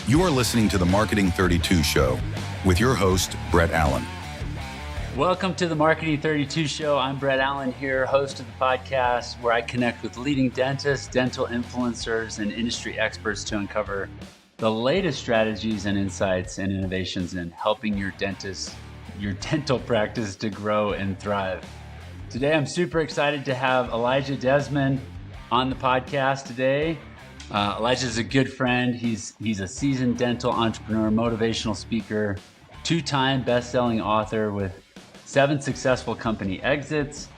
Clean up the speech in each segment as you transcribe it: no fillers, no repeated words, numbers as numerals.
You are listening to the Marketing 32 Show with your host, Brett Allen. Welcome to the Marketing 32 Show. I'm Brett Allen here, host of the podcast where I connect with leading dentists, dental influencers, and industry experts to uncover the latest strategies and insights and innovations in helping your dental practice to grow and thrive. Today, I'm super excited to have Elijah Desmond on the podcast today. Elijah is a good friend. He's a seasoned dental entrepreneur, motivational speaker, two-time best-selling author with 7 successful company exits.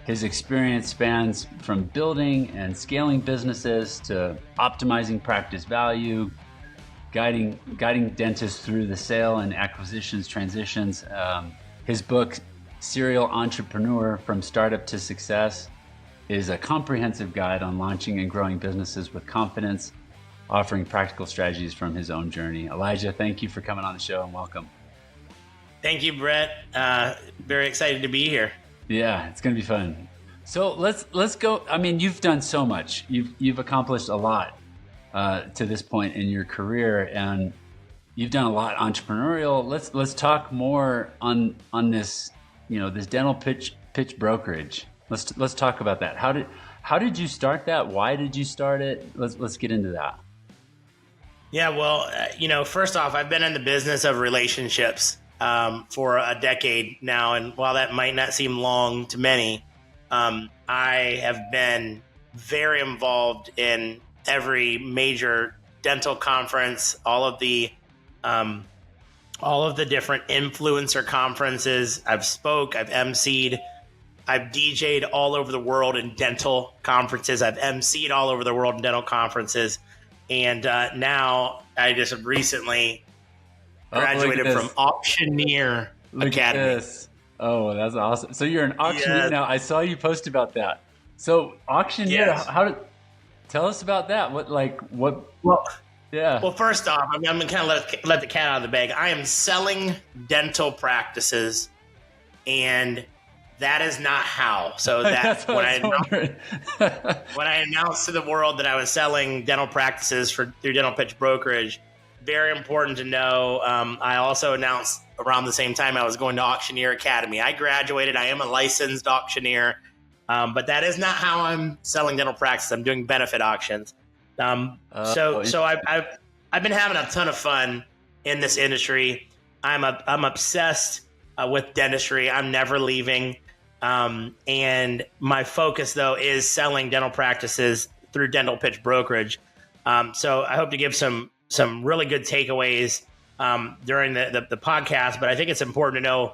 His experience spans from building and scaling businesses to optimizing practice value, guiding dentists through the sale and acquisitions transitions. His book, Serial Entrepreneur: From Startup to Success, is a comprehensive guide on launching and growing businesses with confidence, offering practical strategies from his own journey. Elijah, thank you for coming on the show and welcome. Thank you, Brett. Very excited to be here. Yeah, it's going to be fun. So let's go. I mean, you've done so much. You've accomplished a lot to this point in your career, and you've done a lot entrepreneurial. Let's talk more on this. This dental pitch brokerage. Let's talk about that. How did you start that? Why did you start it? Let's get into that. Yeah, well, first off, I've been in the business of relationships for a decade now, and while that might not seem long to many, I have been very involved in every major dental conference, all of the different influencer conferences. I've emceed. I've DJ'd all over the world in dental conferences. I've emceed all over the world in dental conferences. And now I just recently graduated from Auctioneer Academy. At this. Oh, that's awesome. So you're an auctioneer now. I saw you post about that. So auctioneer, yes. Tell us about that. Well, first off, I'm going to kind of let the cat out of the bag. I am selling dental practices, and that is not how. So that when I announced to the world that I was selling dental practices through Dental Pitch Brokerage, very important to know. I also announced around the same time I was going to Auctioneer Academy. I graduated. I am a licensed auctioneer, but that is not how I'm selling dental practice. I'm doing benefit auctions. So I've been having a ton of fun in this industry. I'm obsessed with dentistry. I'm never leaving. And my focus, though, is selling dental practices through Dental Pitch Brokerage. So I hope to give some really good takeaways during the podcast, but I think it's important to know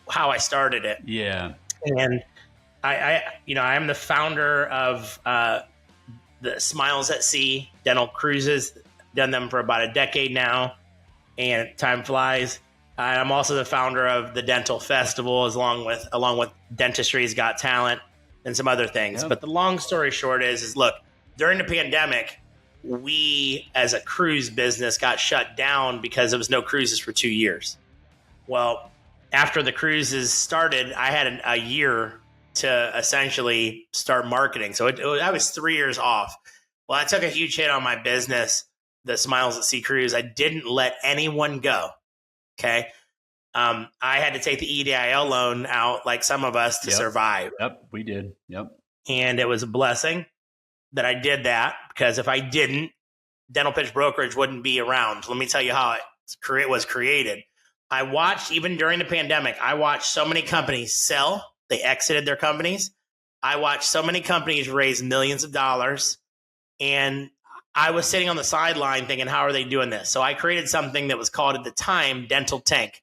how I started it. Yeah. And I am the founder of the Smiles at Sea dental cruises. Done them for about a decade now, and time flies. I'm also the founder of the Dental Festival, along with Dentistry's Got Talent and some other things. Yep. But the long story short is look, during the pandemic, we as a cruise business got shut down because there was no cruises for 2 years. Well, after the cruises started, I had a year to essentially start marketing. So I was 3 years off. Well, I took a huge hit on my business, the Smiles at Sea cruise. I didn't let anyone go. Okay. I had to take the EIDL loan out like some of us to survive. Yep, we did. Yep. And it was a blessing that I did that, because if I didn't, Dental Pitch Brokerage wouldn't be around. Let me tell you how it was created. I watched, even during the pandemic, so many companies sell. They exited their companies. I watched so many companies raise millions of dollars, and I was sitting on the sideline thinking, how are they doing this? So I created something that was called at the time Dental Tank.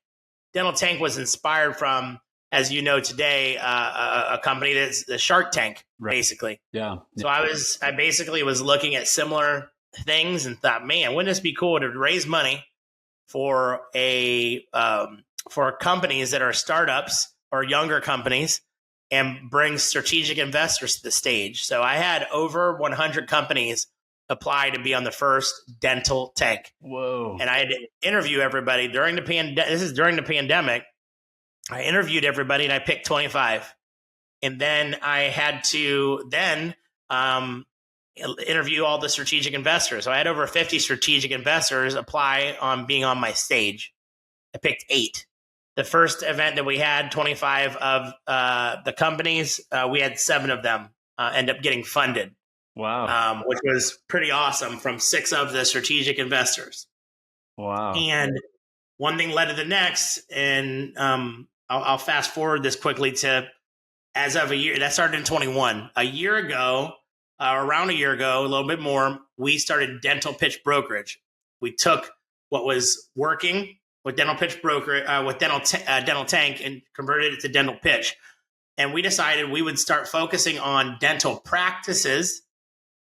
Dental Tank was inspired from, as you know today, a company that's the Shark Tank, basically. Yeah. So I basically was looking at similar things and thought, man, wouldn't this be cool to raise money for companies that are startups or younger companies and bring strategic investors to the stage. So I had over 100 companies apply to be on the first Dental Tank. Whoa. And I had to interview everybody during the pandemic. This is during the pandemic. I interviewed everybody and I picked 25. And then I had to interview all the strategic investors. So I had over 50 strategic investors apply on being on my stage. I picked 8. The first event that we had, 25 of the companies, we had 7 of them end up getting funded. Wow. Which was pretty awesome from 6 of the strategic investors. Wow. And one thing led to the next. And I'll fast forward this quickly to as of a year, that started in 21. A year ago, around a year ago, a little bit more, we started dental pitch brokerage. We took what was working with dental pitch broker, with dental tank, and converted it to dental pitch. And we decided we would start focusing on dental practices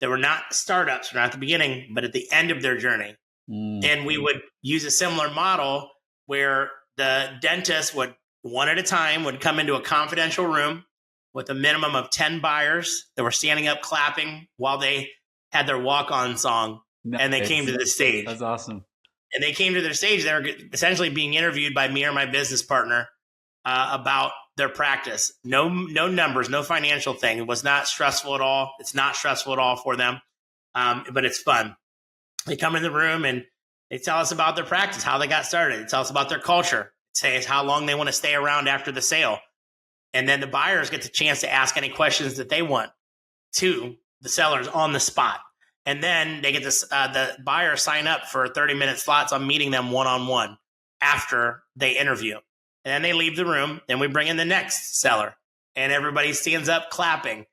that were not startups, not at the beginning, but at the end of their journey. And we would use a similar model where the dentist would, one at a time, would come into a confidential room with a minimum of 10 buyers that were standing up clapping while they had their walk-on song. Nice. And they came to the stage. That's awesome. And they came to their stage. They were essentially being interviewed by me or my business partner about their practice. No numbers, no financial thing. It was not stressful at all. It's not stressful at all for them, but it's fun. They come in the room and they tell us about their practice, how they got started. They tell us about their culture. Say us how long they want to stay around after the sale. And then the buyers get the chance to ask any questions that they want to the sellers on the spot. And then they get this, the buyer sign up for 30-minute slots on meeting them one-on-one after they interview. And then they leave the room and we bring in the next seller. And everybody stands up clapping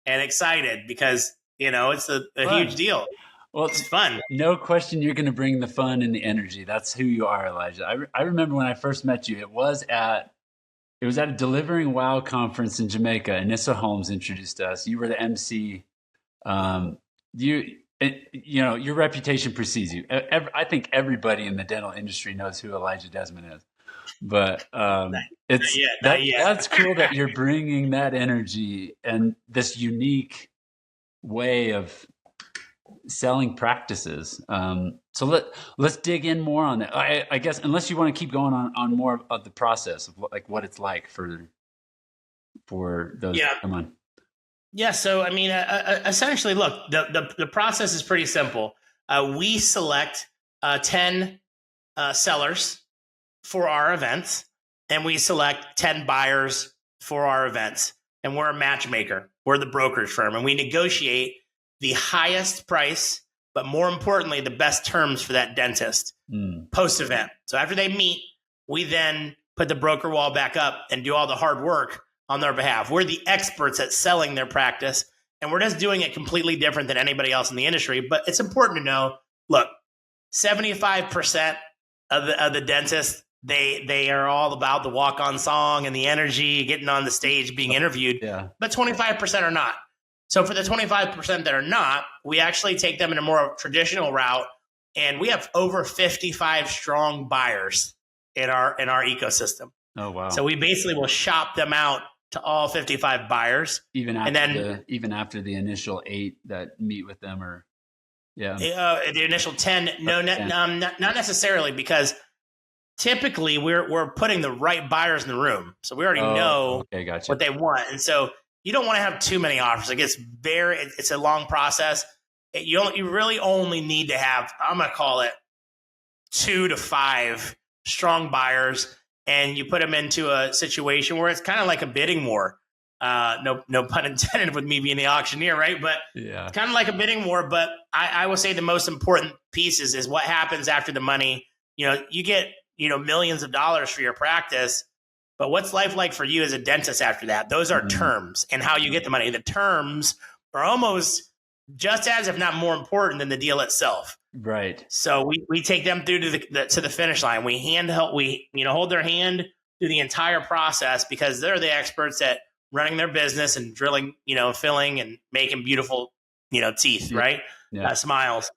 and excited because, it's a huge deal. Well, it's fun. No question you're going to bring the fun and the energy. That's who you are, Elijah. I remember when I first met you, it was at a Delivering Wow conference in Jamaica. Anissa Holmes introduced us. You were the MC. Your reputation precedes you. I think everybody in the dental industry knows who Elijah Desmond is. But that's cool that you're bringing that energy and this unique way of selling practices. So let's dig in more on that. I guess unless you want to keep going on more of the process of what it's like for those. Yeah. Come on. Yeah. So essentially, look, the process is pretty simple. We select 10 sellers for our events, and we select 10 buyers for our events. And we're a matchmaker. We're the brokerage firm, and we negotiate the highest price, but more importantly, the best terms for that dentist post-event. So after they meet, we then put the broker wall back up and do all the hard work on their behalf. We're the experts at selling their practice, and we're just doing it completely different than anybody else in the industry. But it's important to know, look, 75% of the dentists, they are all about the walk-on song and the energy, getting on the stage, being interviewed, but 25% are not. So for the 25% that are not, we actually take them in a more traditional route, and we have over 55 strong buyers in our ecosystem. Oh wow! So we basically will shop them out to all 55 buyers, even after the initial 8 that meet with them, or the initial 10. No, not necessarily, because typically we're putting the right buyers in the room, so we already know what they want, and so you don't want to have too many offers. It's a long process. You really only need to have, I'm going to call it 2 to 5 strong buyers, and you put them into a situation where it's kind of like a bidding war. No pun intended with me being the auctioneer, right? But it's kind of like a bidding war. But I will say the most important pieces is what happens after the money. You get, millions of dollars for your practice. But what's life like for you as a dentist after that? Those are terms and how you get the money. The terms are almost just as, if not more important than the deal itself. Right. So we take them through to the finish line. We hold their hand through the entire process because they're the experts at running their business and drilling, filling and making beautiful, teeth, right? Yeah. Smiles.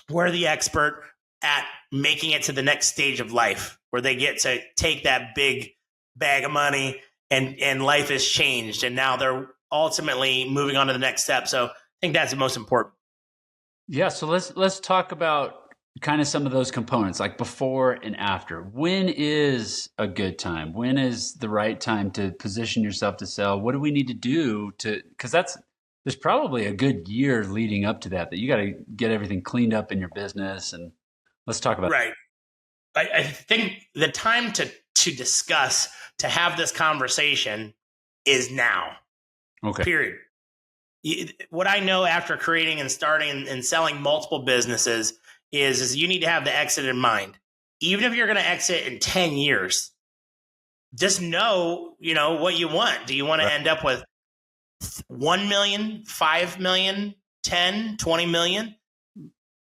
We're the expert at making it to the next stage of life where they get to take that big bag of money and life has changed, and now they're ultimately moving on to the next step. So I think that's the most important. Yeah. So let's talk about kind of some of those components, like before and after. When is a good time? When is the right time to position yourself to sell? What do we need to do because there's probably a good year leading up to that you got to get everything cleaned up in your business. And let's talk about right. I think the time to discuss, to have this conversation is now. Okay. Period. What I know after creating and starting and selling multiple businesses is you need to have the exit in mind. Even if you're going to exit in 10 years, just know, what you want. Do you want to end up with 1 million, 5 million, 10, 20 million?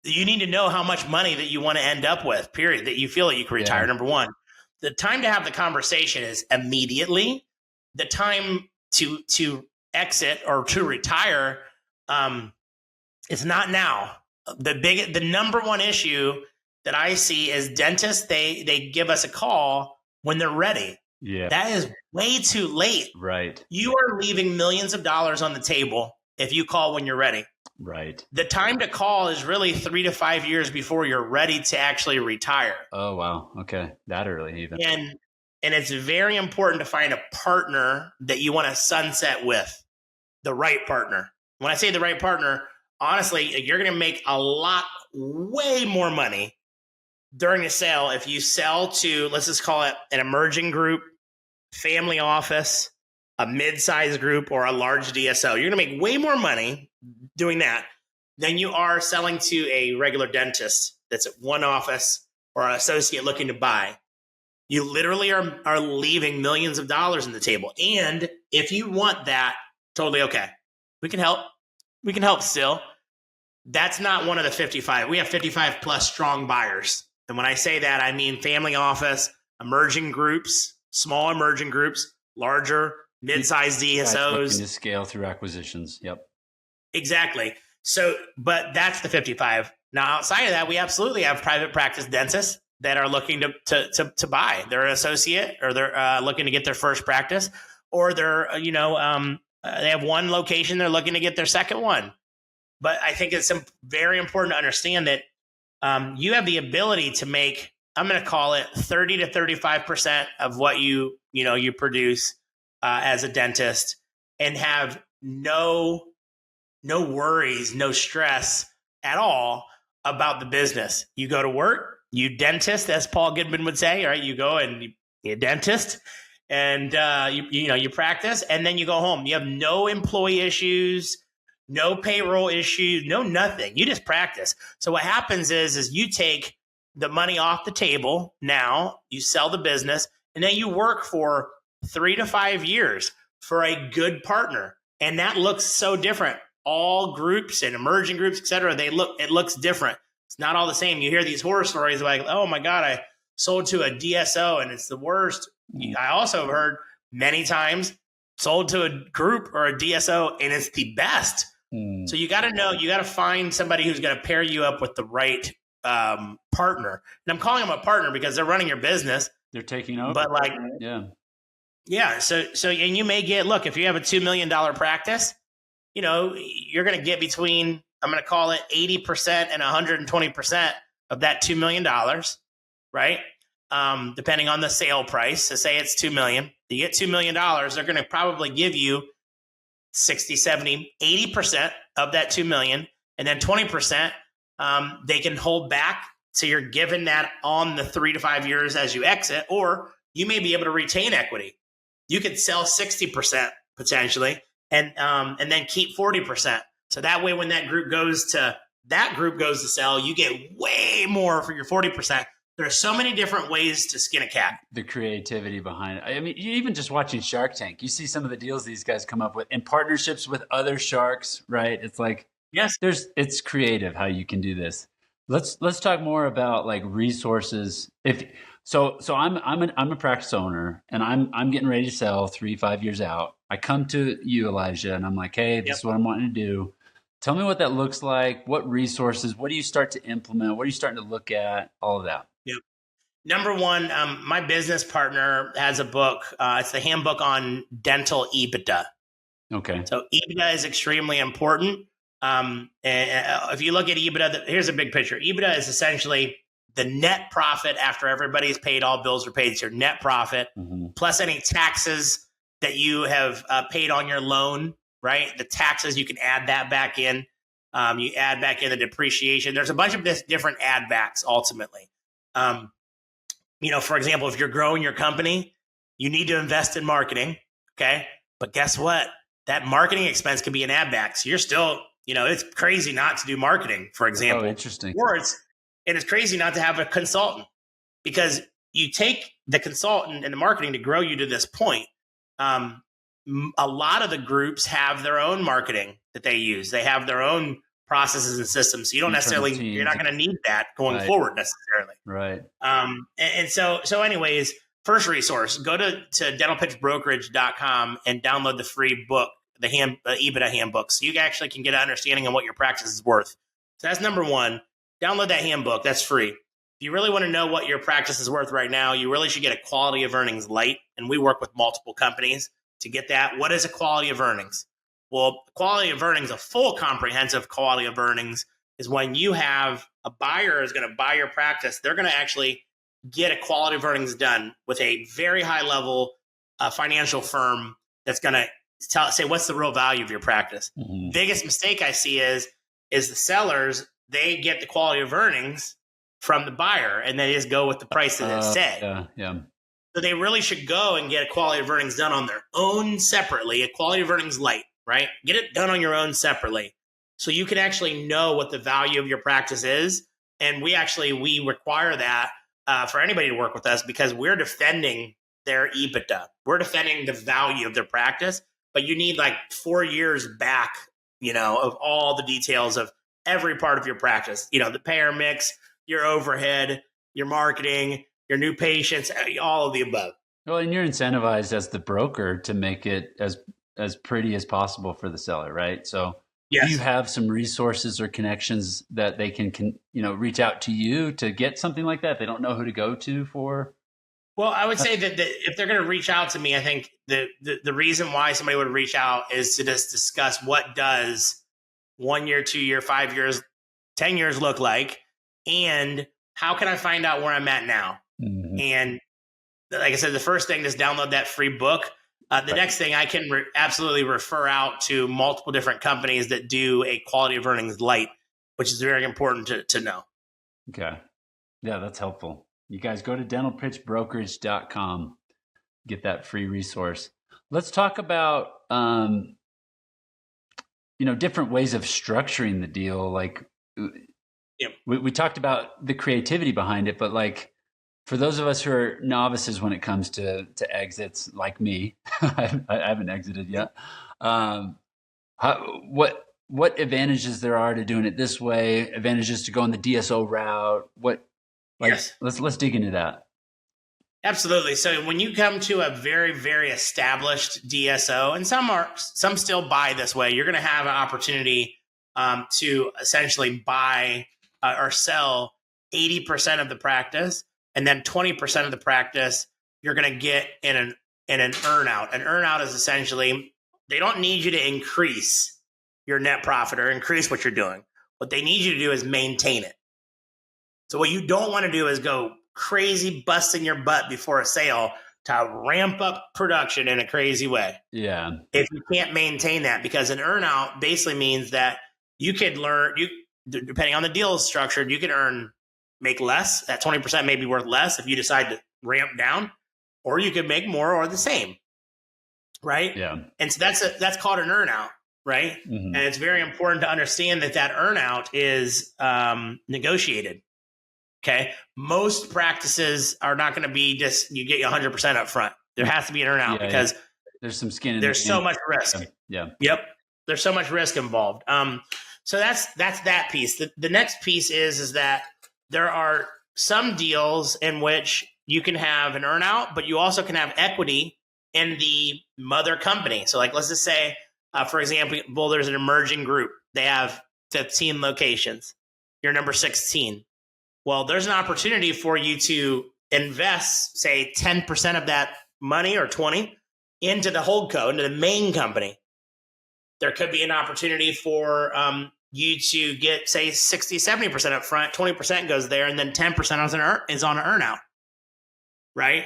You need to know how much money that you want to end up with, period, that you feel that you can retire. Yeah. Number one, the time to have the conversation is immediately. The time to exit or to retire, it's not now. The number one issue that I see is dentists, they give us a call when they're ready. Yeah. That is way too late. Right. You are leaving millions of dollars on the table if you call when you're ready. Right. The time to call is really 3 to 5 years before you're ready to actually retire. Oh, wow. Okay. That early even. And it's very important to find a partner that you want to sunset with, the right partner. When I say the right partner, honestly, you're going to make way more money during a sale if you sell to, let's just call it an emerging group, family office, a mid-sized group, or a large DSO. You're going to make way more money doing that than you are selling to a regular dentist that's at one office or an associate looking to buy. You literally are leaving millions of dollars on the table. And if you want that, totally okay. We can help. We can help still. That's not one of the 55. We have 55 plus strong buyers. And when I say that, I mean family office, emerging groups, small emerging groups, larger, mid-sized DSOs. Looking to scale through acquisitions. Yep. Exactly. So, but that's the 55. Now, outside of that, we absolutely have private practice dentists that are looking to buy. They're an associate, or they're looking to get their first practice, or they're, they have one location, they're looking to get their second one. But I think it's very important to understand that you have the ability to make, I'm going to call it 30 to 35% of what you produce as a dentist, and have no worries, no stress at all about the business. You go to work, you dentist, as Paul Goodman would say, right? You go and you dentist, and you practice, and then you go home. You have no employee issues, no payroll issues, no nothing. You just practice. So what happens is you take the money off the table. Now you sell the business, and then you work for 3 to 5 years for a good partner. And that looks so different. All groups and emerging groups, et cetera, it looks different. It's not all the same. You hear these horror stories like, oh my God, I sold to a DSO and it's the worst. I also heard many times sold to a group or a DSO and it's the best. So you got to find somebody who's going to pair you up with the right partner. And I'm calling them a partner because they're running your business. They're taking over. But yeah. So and you may get, look, if you have a $2 million practice, you're going to get between, I'm going to call it 80% and 120% of that $2 million, right? Depending on the sale price. So say it's $2 million. You get $2 million, they're going to probably give you 60, 70, 80% of that 2 million. And then 20%, they can hold back. So you're given that on the 3 to 5 years as you exit, or you may be able to retain equity. You could sell 60% potentially, and then keep 40%. So that way, when that group goes to sell, you get way more for your 40%. There are so many different ways to skin a cat. The creativity behind it. I mean, even just watching Shark Tank, you see some of the deals these guys come up with in partnerships with other sharks, right? It's like, yes, it's creative how you can do this. Let's talk more about like resources. So I'm a practice owner, and I'm getting ready to sell 3-5 years out. I come to you, Elijah, and I'm like, hey, this is what I'm wanting to do. Tell me what that looks like. What resources? What do you start to implement? What are you starting to look at? All of that. Yep. Number one, my business partner has a book. It's the handbook on dental EBITDA. Okay. So EBITDA is extremely important. And if you look at EBITDA, here's a big picture. EBITDA is essentially the net profit after everybody's paid, all bills are paid. It's your net profit plus any taxes that you have paid on your loan, right? The taxes, you can add that back in. You add back in the depreciation. There's a bunch of different add backs ultimately. For example, if you're growing your company, you need to invest in marketing. Okay. But guess what? That marketing expense can be an add back. So you're still, it's crazy not to do marketing, for example. Oh, interesting. It's crazy not to have a consultant, because you take the consultant and the marketing to grow you to this point. A lot of the groups have their own marketing that they use. They have their own processes and systems. So you don't you're not going to need that going forward necessarily. Right. And so anyways, first resource, go to dentalpitchbrokerage.com and download the free book, the EBITDA handbook. So you actually can get an understanding of what your practice is worth. So that's number one. Download that handbook. That's free. If you really want to know what your practice is worth right now, you really should get a quality of earnings light. And we work with multiple companies to get that. What is a quality of earnings? Well, quality of earnings, a full comprehensive quality of earnings, is when you have a buyer is going to buy your practice. They're going to actually get a quality of earnings done with a very high level financial firm that's going to say what's the real value of your practice. Mm-hmm. Biggest mistake I see is the sellers, they get the quality of earnings from the buyer and they just go with the price that it said. Yeah. So they really should go and get a quality of earnings done on their own separately, a quality of earnings light, right? Get it done on your own separately so you can actually know what the value of your practice is. And we require that for anybody to work with us, because we're defending their EBITDA. We're defending the value of their practice, but you need like 4 years back, of all the details of every part of your practice, the payer mix, your overhead, your marketing, your new patients, all of the above. Well, and you're incentivized as the broker to make it as pretty as possible for the seller, right? So yes. Do you have some resources or connections that they can reach out to you to get something like that if they don't know who to go to for? Well, I would say that if they're going to reach out to me, I think the reason why somebody would reach out is to just discuss what does 1 year, 2 year, 5 years, 10 years look like, and how can I find out where I'm at now? Mm-hmm. And like I said, the first thing is download that free book. The next thing, I can absolutely refer out to multiple different companies that do a quality of earnings light, which is very important to know. Okay. Yeah, that's helpful. You guys go to dentalpitchbrokerage.com, get that free resource. Let's talk about, different ways of structuring the deal. Like we talked about the creativity behind it, but like, for those of us who are novices when it comes to exits, like me, I haven't exited yet. What advantages there are to doing it this way? Advantages to going the DSO route? Yes. Let's dig into that. Absolutely. So when you come to a very, very established DSO, and some still buy this way, you're going to have an opportunity to essentially buy or sell 80% of the practice. And then 20% of the practice you're going to get in an earnout. An earnout is essentially, they don't need you to increase your net profit or increase what you're doing. What they need you to do is maintain it. So what you don't want to do is go crazy busting your butt before a sale to ramp up production in a crazy way. Yeah. If you can't maintain that, because an earnout basically means that you could depending on the deal is structured, you can make less. That 20% may be worth less if you decide to ramp down, or you could make more or the same, right? Yeah. And so that's called an earnout, right? Mm-hmm. And it's very important to understand that earnout is negotiated. Okay, most practices are not going to be just you get 100% up front. There has to be an earnout because there's some skin in there's so much risk. Yeah. Yep. There's so much risk involved. So that's that piece. The next piece is that there are some deals in which you can have an earnout, but you also can have equity in the mother company. So like, let's just say, for example, there's an emerging group. They have 15 locations. You're number 16. Well, there's an opportunity for you to invest, say, 10% of that money or 20 into the holdco, into the main company. There could be an opportunity for you to get, say, 60, 70% up front, 20% goes there, and then 10% is on an earnout, right?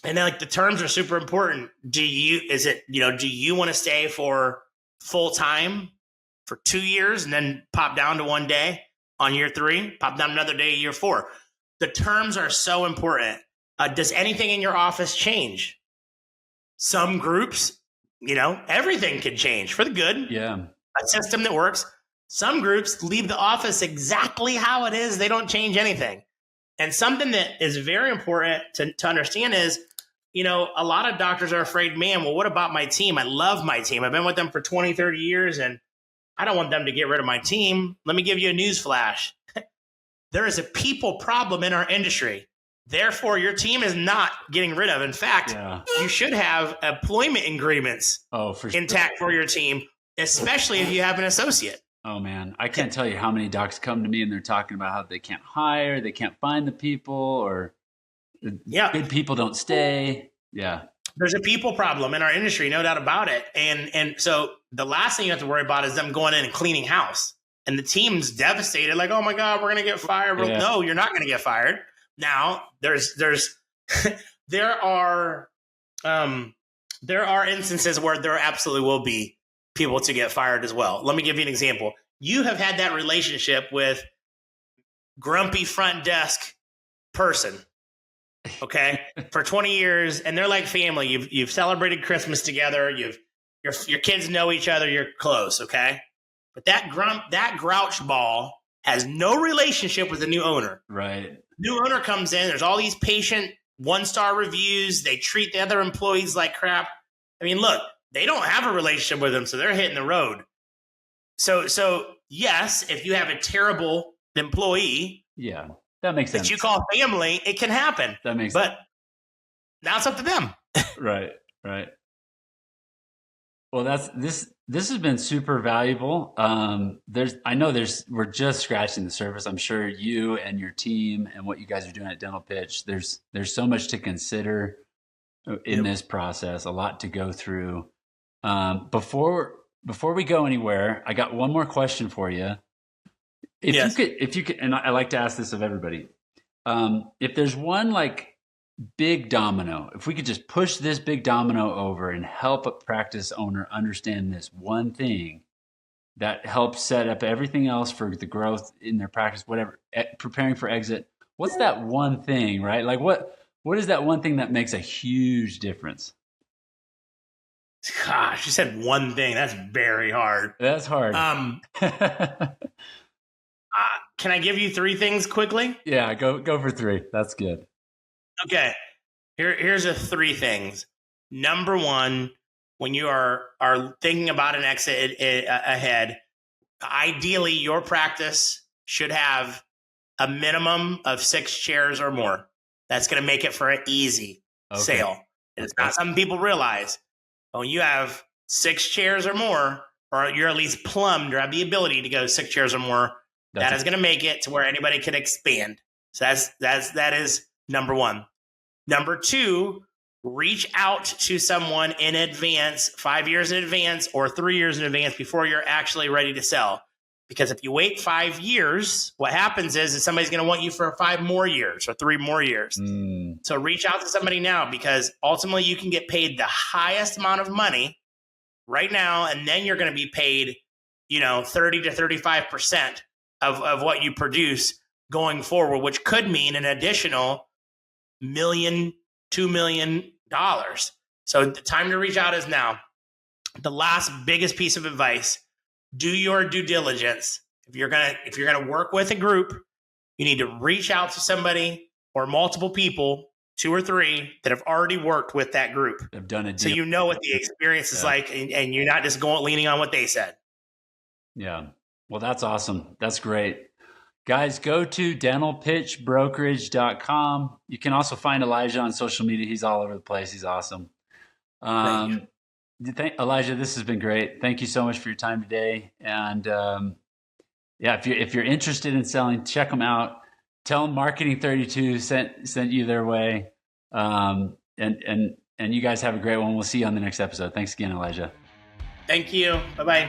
And then like the terms are super important. Do you want to stay for full time for 2 years and then pop down to 1 day on year 3, pop down another day year 4? The terms are so important. Does anything in your office change? Some groups, everything can change for the good. Yeah. A system that works. Some groups leave the office exactly how it is. They don't change anything. And something that is very important to understand is, a lot of doctors are afraid, man, well, what about my team? I love my team. I've been with them for 20, 30 years, and I don't want them to get rid of my team. Let me give you a news flash. There is a people problem in our industry. Therefore, your team is not getting rid of. In fact, you should have employment agreements intact for your team, especially if you have an associate. Oh, man. I can't tell you how many docs come to me and they're talking about how they can't hire, they can't find the people, or good people don't stay. Yeah. There's a people problem in our industry, no doubt about it. And so the last thing you have to worry about is them going in and cleaning house. And the team's devastated, like, oh my God, we're going to get fired. Yeah. No, you're not going to get fired. Now, there's there are instances where there absolutely will be people to get fired as well. Let me give you an example. You have had that relationship with grumpy front desk person, okay, for 20 years, and they're like family. You've celebrated Christmas together. Your kids know each other. You're close, okay. But that grouch ball has no relationship with the new owner. Right. New owner comes in. There's all these patient 1-star reviews. They treat the other employees like crap. I mean, look, they don't have a relationship with them, so they're hitting the road. So yes, if you have a terrible employee, that makes sense. That you call family, it can happen. That makes sense. But now it's up to them. Right. Well, this has been super valuable. We're just scratching the surface. I'm sure you and your team and what you guys are doing at Dental Pitch, there's so much to consider in this process, a lot to go through. Before we go anywhere, I got one more question for you. If you could, and I like to ask this of everybody, if there's one like big domino, if we could just push this big domino over and help a practice owner understand this one thing that helps set up everything else for the growth in their practice, whatever, preparing for exit, what's that one thing, right? Like what is that one thing that makes a huge difference? Gosh, you said one thing. That's very hard. That's hard. Can I give you 3 things quickly? Yeah, go for 3. That's good. Okay. Here's the 3 things. Number 1, when you are thinking about an exit ahead, ideally your practice should have a minimum of 6 chairs or more. That's going to make it for an easy sale. And it's not something people realize. When you have 6 chairs or more, or you're at least plumbed or have the ability to go 6 chairs or more, that is going to make it to where anybody can expand. So that is number 1. Number 2, reach out to someone in advance, 5 years in advance or 3 years in advance before you're actually ready to sell. Because if you wait 5 years, what happens is somebody's going to want you for 5 more years or 3 more years. So reach out to somebody now, because ultimately you can get paid the highest amount of money right now, and then you're going to be paid, 30 to 35% of what you produce going forward, which could mean an additional $1 million, $2 million. So the time to reach out is now. The last biggest piece of advice: do your due diligence. If you're gonna work with a group, you need to reach out to somebody or multiple people, 2 or 3 that have already worked with that group. They've done a deal. So you know what the experience is like, and you're not just leaning on what they said. Yeah. Well, that's awesome. That's great. Guys, go to dentalpitchbrokerage.com. You can also find Elijah on social media. He's all over the place. He's awesome. Elijah, this has been great. Thank you so much for your time today. And if you're interested in selling, check them out. Tell them Marketing 32 sent you their way. And you guys have a great one. We'll see you on the next episode. Thanks again, Elijah. Thank you. Bye-bye.